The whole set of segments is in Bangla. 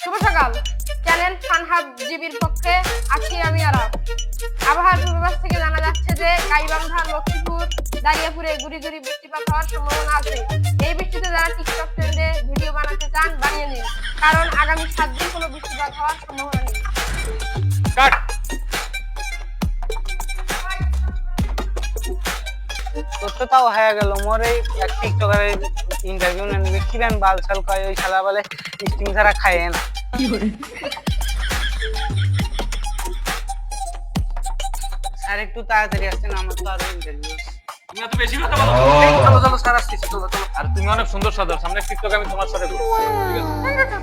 শুভ সকাল। চ্যানেল ফানহাব জিবির পক্ষে আছি আমি আরাফ। আবহাওয়ার পূর্বাভাস থেকে জানা যাচ্ছে যে গাইবান্ধা, লক্ষ্মীপুর, দারিয়াপুরে গুড়ি গুড়ি বৃষ্টিপাত হওয়ার সম্ভাবনা আছে। এই বৃষ্টিতে যারা টিকটক ট্রেন্ডে ভিডিও বানাতে চান বানিয়ে নিন, কারণ আগামী 7 দিন কোনো বৃষ্টিপাত হওয়ার সম্ভাবনা নেই। তো তাও হয়ে গেল মোর এই এক টিকটকারের ইন্টারভিউ নেবে কিরান বালছাল কয় ওই শালা বলে স্টিং ছাড়া খায় না। স্যার একটু তাড়াতাড়ি আসছেন, আমার তো আরো ইন্টারভিউ। তুমি এত বেশি কথা বলো। চলো চলো স্যার আসছি, চলো চলো। আর তুমি অনেক সুন্দর সাজাও, সামনে টিকটক আমি তোমার সাথে করব। ঠিক আছে?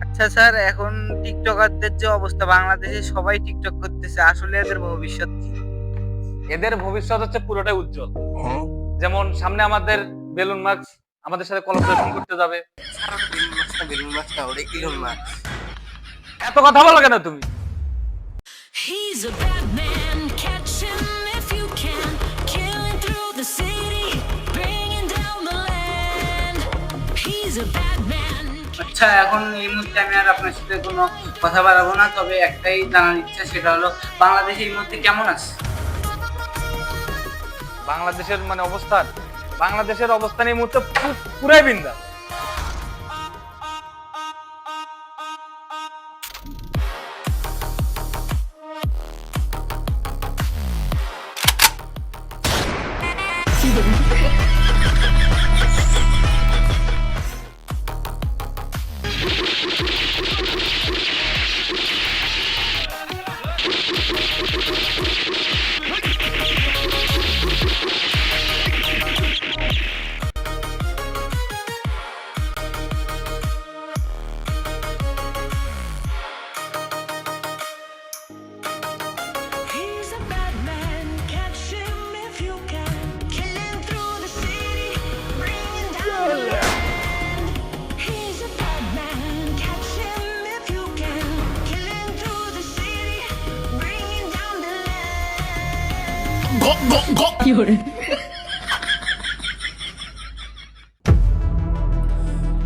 আচ্ছা স্যার, এখন টিকটকারদের যে অবস্থা, বাংলাদেশে সবাই টিকটক করতেছে, আসলে এদের ভবিষ্যৎ কি? এদের ভবিষ্যৎ হচ্ছে পুরোটাই উজ্জ্বল। যেমন সামনে আমাদের বেলুন মার্কস আমাদের সাথে কোলাবোরেশন করতে যাবে। এত কথা বলো কেন তুমি? He's a bad man, catch him if you can, killing through the city, bringing down the land. He's a bad man. আচ্ছা, এখন এই মুহূর্তে আমি আর আপনার সাথে কোনো কথা বাড়াবো না, তবে একটাই জানার ইচ্ছা, সেটা হলো বাংলাদেশ এই মুহূর্তে কেমন আছে? বাংলাদেশের বাংলাদেশের অবস্থান এই মুহূর্তে পুরাই বিন্দাস। He's a bad man, catch him if you can, killing through the city, bringing down the land. He's a bad man, catch him if you can, killing through the city, bringing down the land.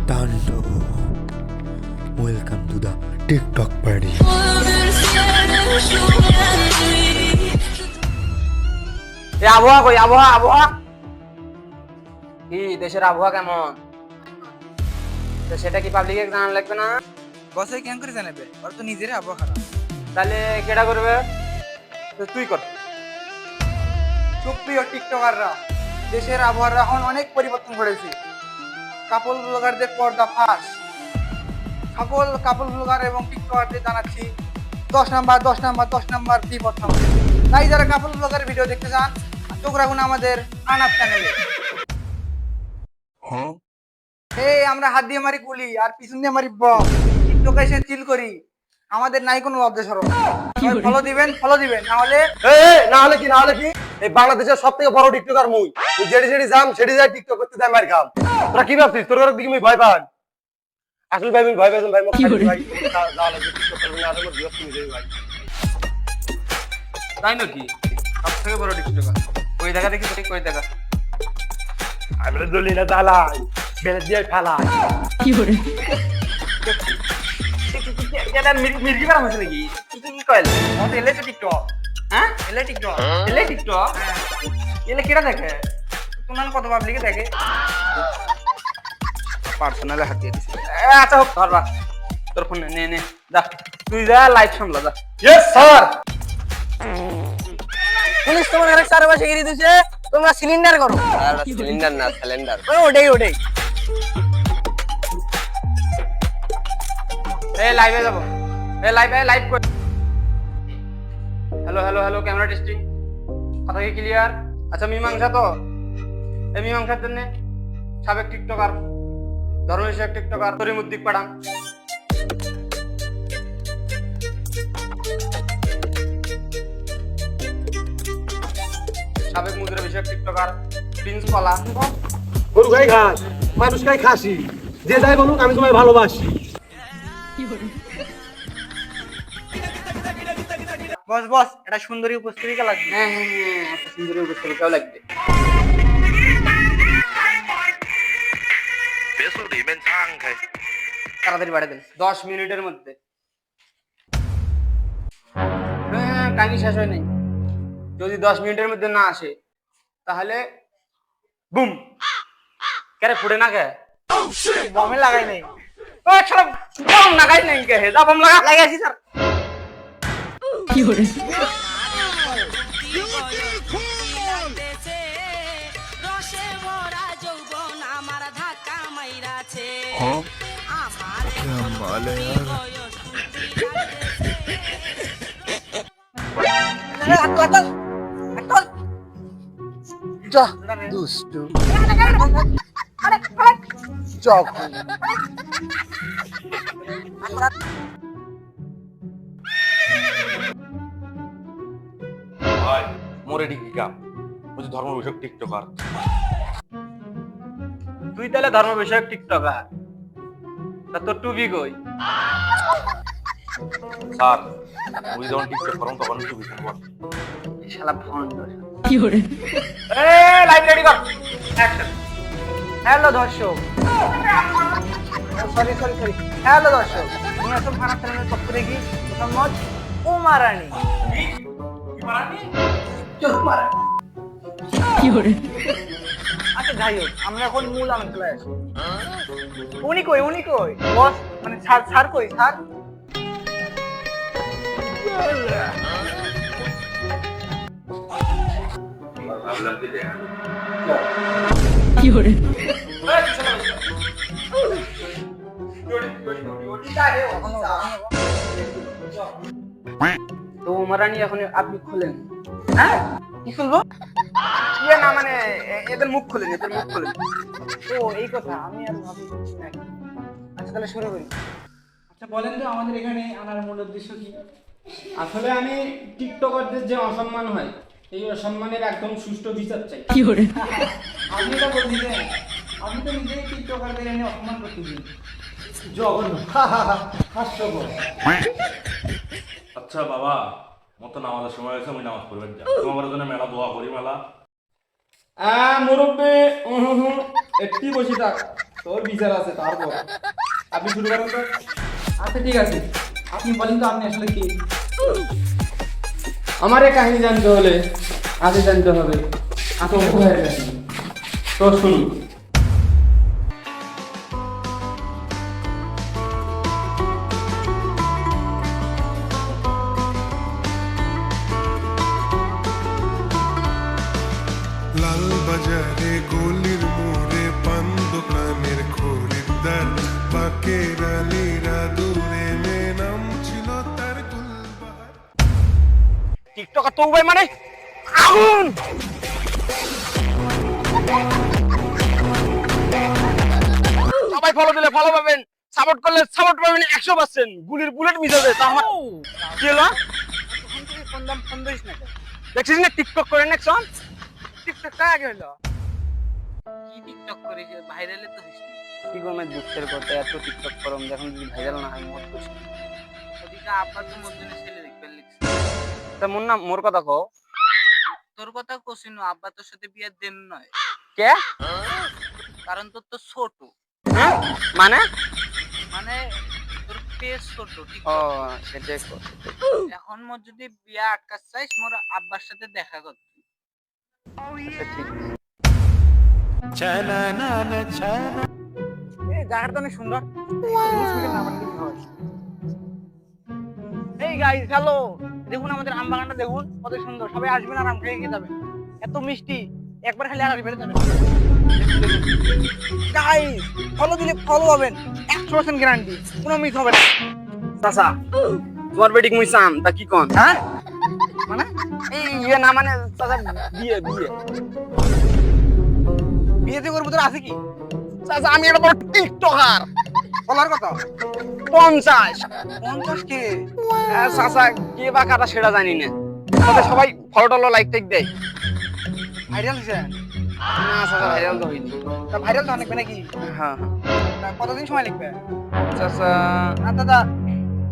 Tando, welcome to the TikTok party. এই আবহাওয়া কই? আবহাওয়া কি দেশের আবহাওয়া কেমন? তো সেটা কি পাবলিকে জানানো লাগবে না? বসে কেন করে জানাবে? ওর তো নিজেরই আবহাওয়া খারাপ। তাহলে কেডা করবে? তো তুই কর। সুপ্রিয় টিকটকাররা, দেশের আবহাওয়ার এখন অনেক পরিবর্তন ঘটেছে। কাপল ব্লগারদের পর্দা ফাঁস। সকল কাপল ব্লগার এবং টিকটকারদের জানাচ্ছি 10 নাম্বার বিপদ নাম্বার। তাই যারা কাপল ব্লগার ভিডিও দেখতে চান, চোখ রাখুন আমাদের আনাপ চ্যানেলে। এই আমরা হাত দিয়ে মারি গুলি আর পিছন দিয়ে মারি বম। টিকটকে এসে চিল করি, আমাদের নাই কোনো লজ্জা শরম। ফলো দিবেন না হলে না হলে কি এই বাংলাদেশের সব থেকে বড় টিকটকার মুই যেটি যাম সেটি যাই টিকটক করতে যাই মার খাম। তোরা কি ভাবছিস তোর ঘরের দিকে আমি ভয় পান? আসলে ভাই আমি ভয় পাইছেন ভাই, ভাই যাওয়া লাগবে টিকটক করবেন না, আর আমার বিরক্ত হয়ে যাবে ভাই। তাই নাকি? সব থেকে বড় টিকটকার ওই দেখা দেখি, কই দেখা? আমি দলি না দালাই বেলে দিয়ে ফেলাই। এটা মির্গি বানাম হচ্ছে নাকি? কি কইল? মত এলে তো টিকটক। হ্যাঁ? এলে টিকটক। এলে কেডা দেখে? তোমার কত পাবলিকে দেখে? পার্সোনালে হাত দিয়ে দিছি। আচ্ছা হোক, ধরবা। তোর ফোন নে যা। তুই যা লাইভ সামলা যা। Yes sir. পুলিশ তোমার ঘরে চারপাশে ঘিরে দিয়েছে, তোমরা সিলিন্ডার করো। সিলিন্ডার না সিলিন্ডার। ওটাই। এই লাইভে যাবো। এই লাইভ কর। Hello camera testing. কথা কি ক্লিয়ার? আচ্ছা মীমাংসা তো? এই মীমাংসার জন্য সাবেক টিকটকার, ধর্মেশের টিকটকার তরিমুদ্দিক পাঠান। সাবেক মুদ্রা বিষয়ক টিকটকার প্রিন্স কলা। গরু গাই ঘাস, মানুষ গাই খাসি, যে যাই বলুক আমি তোমায় ভালোবাসি। বস এটা সুন্দরী উপস্থাপিকা লাগবে। হ্যাঁ একটা সুন্দরী উপস্থাপিকাও লাগবে। 别墅里面敞开， তাড়াতাড়ি পাঠিয়ে দেন 10 মিনিটের মধ্যে। হ্যাঁ কাহিনী শেষ হয় নাই, যদি 10 মিনিটের মধ্যে না আসে তাহলে বুম। কেরে ফুটে না কে বমে লাগাই নাই। ও শালা বম লাগাই নাই কে হে, যা বম লাগা লাগাইছি স্যার। রসে ভরা যৌবন আমার ধাক্কা মাইরাছে আমার দুষ্টু ভাই মোর এটি কি কাম? বলছি ধর্ম বিষয়ক টিকটকার। তুই তাহলে ধর্ম বিষয়ক টিকটকার, তা তোর টুবি কই? স্যার ওই যখন টিকটক করুন তখন একটু বিষয় বল। এই শালা ভন্ড। এ লাইভ রেডি কর, অ্যাকশন। হ্যালো দর্শক, সরি সরি সরি, হ্যালো দর্শক, আমি আসল খানা চ্যানেলের পক্ষ থেকে মোহাম্মদ উমারানি। আচ্ছা যাই হোক, আমরা এখন মূল আলোচনায় আসি। উনি কই বস, মানে স্যার কই স্যার? তো উমারানি এখন আপনি খুলেন। হ্যাঁ কি শুনবো? ইয়ে না মানে এদের মুখ খুলেন, এদের মুখ খুলেন। ও এই কথা, আমি আর ভাবি। আচ্ছা তাহলে শুরু করি। আচ্ছা বলেন তো আমাদের এখানে আনার মূল উদ্দেশ্য কি? আসলে আমি টিকটকারদের যে অসম্মান হয় এই অসম্মানের একদম সুষ্ঠু বিচার চাই। আপনি এটা বলছিলেন, আপনি তো নিজেই টিকটকারদের এনে অপমান করতেছেন। জঘন্য, হাস্যকর। আচ্ছা বাবা মতো নামাজের সময় হয়েছে, আমি নামাজ পড়বেন যা। তোমার জন্য মেলা দোয়া করি মেলা। মুরব্বী একটি বসে থাক, তোর বিচার আছে তারপর আপনি শুরু করেন তো। আচ্ছা ঠিক আছে, আপনি বলেন তো আপনি আসলে কি? আমার এই কাহিনী জানতে হলে আগে জানতে হবে আতঙ্কের কাহিনী। তো শুনুন। লাল বাজারে গলির মোড়ে পান দোকানের খরিদ্দার বাকের আলীরা দূরে মে নাম ছিল তার গুলবাহার। টিকটকার তো ভাই মানে আগুন। সবাই ফলো দিলে ফলো পাবেন, সাপোর্ট করলে সাপোর্ট পাবেন 100%। গুলির বুলেট মিস হবে তা আমার কি হলো? দেখছিস না টিকটক করে নেক্সন? টিকটকটা আগে হলো কি টিকটক করে ভাইরালে তো হইছে। কি গো আমার দুঃখের কথা, এত টিকটক করম যখন যদি ভাইরাল না হয় মত খুশি। ওদিকে আব্বা তো মোর জন্য ছেলে দেখবে লিখছে। তা মোর না মোর কথা কও। তোর কথা কইছিনু, আব্বা তোর সাথে বিয়ে দেন নয় কে? কারণ তোর তো ছোট। হ্যাঁ মানে মানে তোর পেজ ছোট। ঠিক ও সেটাই কর। এখন মোর যদি বিয়া আটকাস চাইস মোর আব্বার সাথে দেখা কর। এই জায়গাটা অনেক সুন্দর। এই গাইস হ্যালো, দেখুন আমাদের আম বাগানটা দেখুন কত সুন্দর। সবাই আসবেন আর আম খেয়ে খেয়ে যাবেন, এত মিষ্টি। একবার খালি আর বেড়ে যাবেন। গাইস ফলো দিলে ফলো পাবেন, 100% গ্যারান্টি, কোনো মিস হবে না। চাচা তোমার বেটিক মুই চাম তা কি কোন? হ্যাঁ মানে এই ইয়ে না মানে চাচা বিয়ে বিয়ে বিয়েতে করবো তোর আছে কি? চাচা আমি একটা বড় টিকটকার। বলার কথা 50 কে? চাচা কে বা কাটা সেটা জানি না, তবে সবাই ফলো টলো লাইক টাইক দেয়। ভাইরাল হয়েছে? না চাচা ভাইরাল তো হইনি। তা ভাইরাল তো অনেক নাকি? হ্যাঁ তা কতদিন সময় লাগবে? চাচা না দাদা,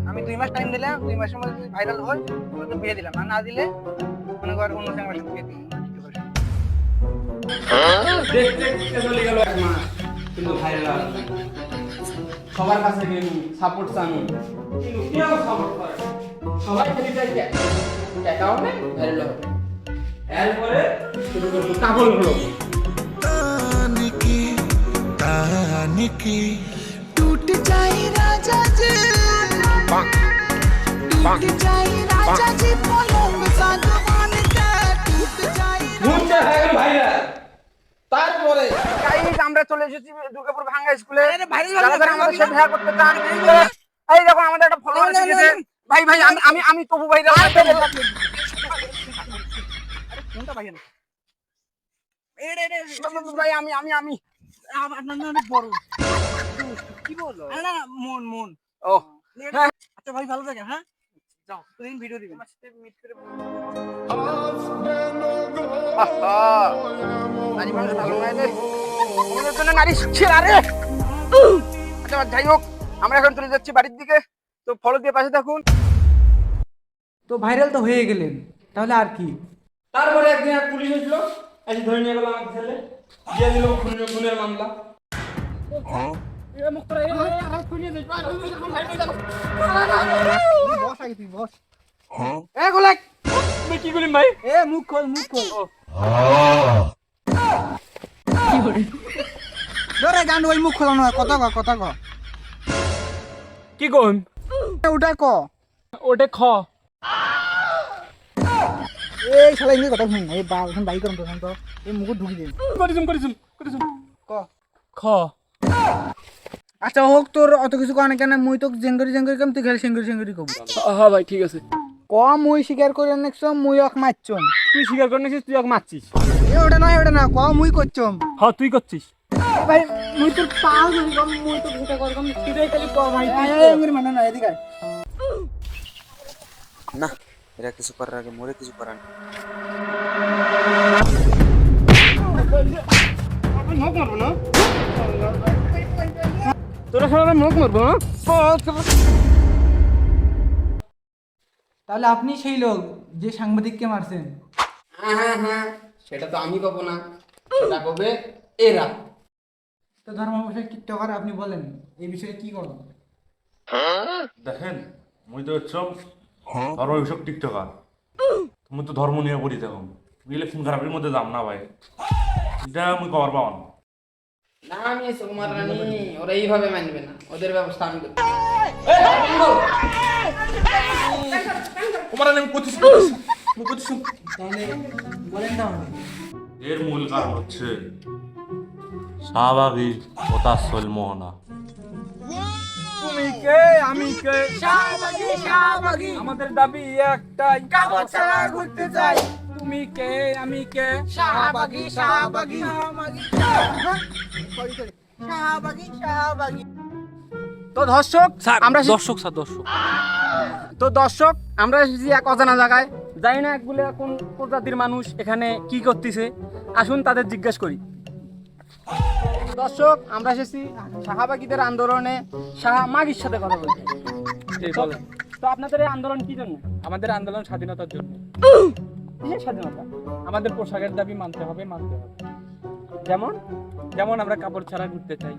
আমি 2 মাস টাইম দিলাম, 2 মাসের মধ্যে যদি ভাইরাল হয় তাহলে তো বিয়ে দিলাম, আর না দিলে মনে কর অন্য সঙ্গে আমার সাথে বিয়ে দিলাম। দেখতে দেখতে চলে গেল 1 মাস, কিন্তু ভাইরাল সবার কাছে গেলু সাপোর্ট চানু কিন্তু কেউ সাপোর্ট করে না। সবাই খালি চাই টাকা হবে ভাইরাল হবে এরপরে শুরু করবো কাপড় গুলো टूट जाए राजा जी टूट जाए राजा जी पलंग सागवान का टूट जाए মুন্ডা হয়ে গেল ভাইরাল তারপরে গাইস আমরা চলে এসেছি দুর্গাপুর ভাঙ্গা স্কুলে যারা যারা আমাদের সাথে দেখা করতে চান এই দেখো আমাদের একটা ফলোয়ার এসেছে ভাই ভাই আমি তবু ভাই কোনটা ভাই না ভাই আমি আপনার অনেক বড় কি বলো না মন মন ও আচ্ছা ভাই ভালো থাকেন হ্যাঁ যাও তুমি ভিডিও দিবেন আমার সাথে মিট করে নারী মানুষ ভালো নয় রে আমাদের জন্য নারী সুখের আরে আচ্ছা যাই হোক আমরা এখন চলে যাচ্ছি বাড়ির দিকে তো ফলো দিয়ে পাশে থাকুন তো ভাইরাল তো হয়ে গেলেন, তাহলে আর কি? তারপরে একদিন এক পুলিশ এসেছিল এসে ধরে নিয়ে গেল আমার ছেলে দিয়ে দিল খুনের মামলা কি করিম ভাই এ মুখ খোল ধরে গান ওই মুখ খোলা নয়, কথা ক কি কোন ওটা ক ওটা খ এই শালা ইংরেজি কথা শুন এই বা এখন বাই করুন তো এই মুখ ঢুকি দিন করিছুম ক খ আচ্ছা হোক, তোর অত কিছু কারণে কেন মুই তো জেঙ্গরি কাম তুই খালি সেঙ্গরি কব হ্যাঁ ভাই ঠিক আছে ক মুই স্বীকার করে নেক্স মুই অক মারছম তুই স্বীকার করে নিছিস তুই ওকে মারছিস এ ওটা না ক মুই করছম হ্যাঁ তুই করছিস ভাই মুই তোর পাও ধরি কম মুই তো ভুটা কর কম তুই খালি ক ভাই এঙ্গরি মানে না এদিকে না এরা কিছু করার আগে মরে কিছু করার তোরা সবাই মুখ মারবো তাহলে আপনি সেই লোক যে সাংবাদিককে মারছেন? হ্যাঁ সেটা তো আমি কব না, সেটা কবে এরা। তো ধর্মবশয় টিকটকার আপনি বলেন এই বিষয়ে কি করবেন? দেখেন মুই তো হচ্ছম ধর্ম বিষয়ক টিকটকার, তুমি তো ধর্ম নিয়ে পড়ি দেখো বুঝলে খুন খারাপের মধ্যে যাম না ভাই, এটা মুই কবার পাও না। না আমি সুকুমার রানী ওরা এইভাবে মানবে না, ওদের ব্যবস্থা আমি করব। কুমার আমি করতেছি তাহলে বলেন তাহলে। এর মূল কারণ হচ্ছে শাহবাগী ও তার মোহনা। তুমি কে আমি কে শাহবাগী আমাদের দাবি একটাই কাপড় ছাড়া ঘুরতে চাই। তুমি কে আমি কে শাহবাগী তো দর্শক আমরা দর্শক আমরা এসেছি এক অজানা জায়গায়, জানি না একগুলো কোন প্রজাতির মানুষ এখানে কি করতেছে, আসুন তাদের জিজ্ঞেস করি। দর্শক আমরা এসেছি শাহবাগীদের আন্দোলনে শাহমাগীর সাথে কথা বলতে। তো আপনাদের এই আন্দোলন কি জন্য? আমাদের আন্দোলন স্বাধীনতার জন্য। কিসের স্বাধীনতা? আমাদের পোশাকের দাবি মানতে হবে। যেমন আমরা কাপড় ছাড়া ঘুরতে চাই।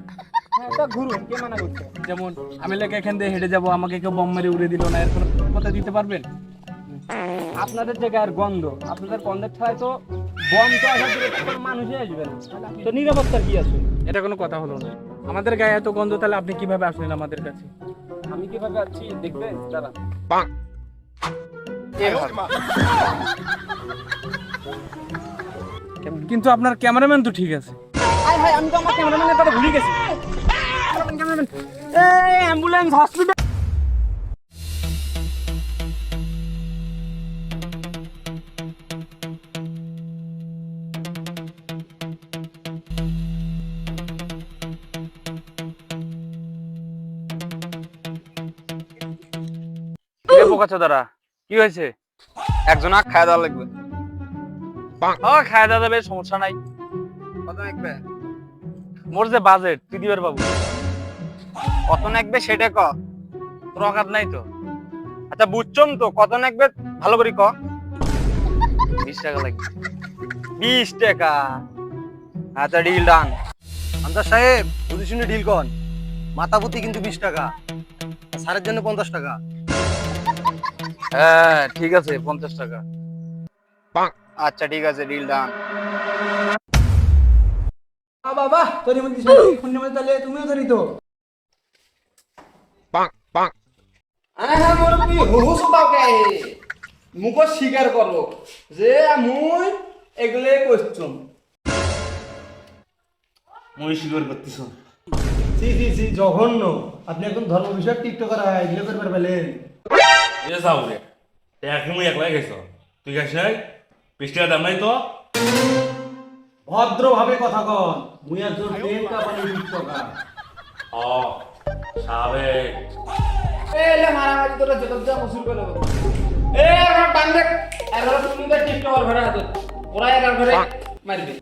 হ্যাঁ তা ঘুরুন, কে মানা করছে? যেমন আমি লেখা এখান দিয়ে হেঁটে যাবো, আমাকে কেউ বম মেরে উড়ে দিল না, এর কোনো কথা দিতে পারবেন? আপনাদের জায়গার গন্ধ, আপনাদের গন্ধের ছায় তো বম তো আসার দিকে কোনো মানুষই আসবে না, তো নিরাপত্তার কি আছে? এটা কোনো কথা হলো না। আমাদের গায়ে এত গন্ধ, তাহলে আপনি কিভাবে আসলেন আমাদের কাছে? আমি কিভাবে আছি দেখবেন দাঁড়া। কিন্তু আপনার ক্যামেরাম্যান তো ঠিক আছে। আমি তো আমার ক্যামেরাম্যানের কথা ভুলে গেছি। Ambulance hospital. বোকাচোদারা কি হয়েছে? একজন খাওয়া দাওয়া লাগবে। খাওয়া দাওয়া যাবে, সমস্যা নাই। কত লাগবে? মোর যে বাজেট তুই দিবার বাবু। কত লাগবে সেটা ক, তোর অকাত নাই তো। আচ্ছা বুঝছম তো, কত লাগবে ভালো করে ক। 20 টাকা লাগবে। 20 টাকা? আচ্ছা ডিল ডান। আন্দাজ সাহেব বুঝি শুনে ডিল কন, মাথা প্রতি কিন্তু 20 টাকা, স্যারের জন্য 50 টাকা। হ্যাঁ ঠিক আছে, 50 টাকা। আচ্ছা ঠিক আছে, ডিল ডান। বাবা তোর মধ্যে ফোনের মধ্যে তাহলে তুমিও ধরি তো। হ্যাঁ মুরব্বি হুহুস দাওকে মুখ স্বীকার করো যে মুই এগুলো করছুম। মুই স্বীকার করতেছ? জি জি জি, জঘন্য। আপনি এখন ধর্ম বিষয়ক টিকটকার এগুলো করবার পেলেন? এ যাও রে, এখন মুই একলাই গেছ, তুই গেছ নাই? 20 টাকা দাম নাই তো? ভদ্রভাবে কথা কন, মুই একজন প্রেম কাপালি টিকটকার। ও সাবেক। এলে মারামারি তোরা জগৎ যা বসুল করে দেবো। এ আমার বান্দে এবার তুমি তো টিকটকার ঘরে হাত ওরা এর ঘরে মারবে।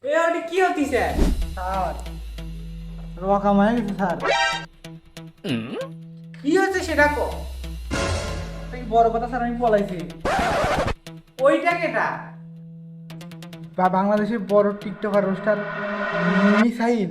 এ ওটি কি হতিছে? স্যার রকা মারা গেছে স্যার। কি হচ্ছে সেটা কো। এই বড় কথা স্যার, আমি পলাইছি। ওইটা কেটা? বাংলাদেশের বড় টিকটকার রোস্টার মিসাইল।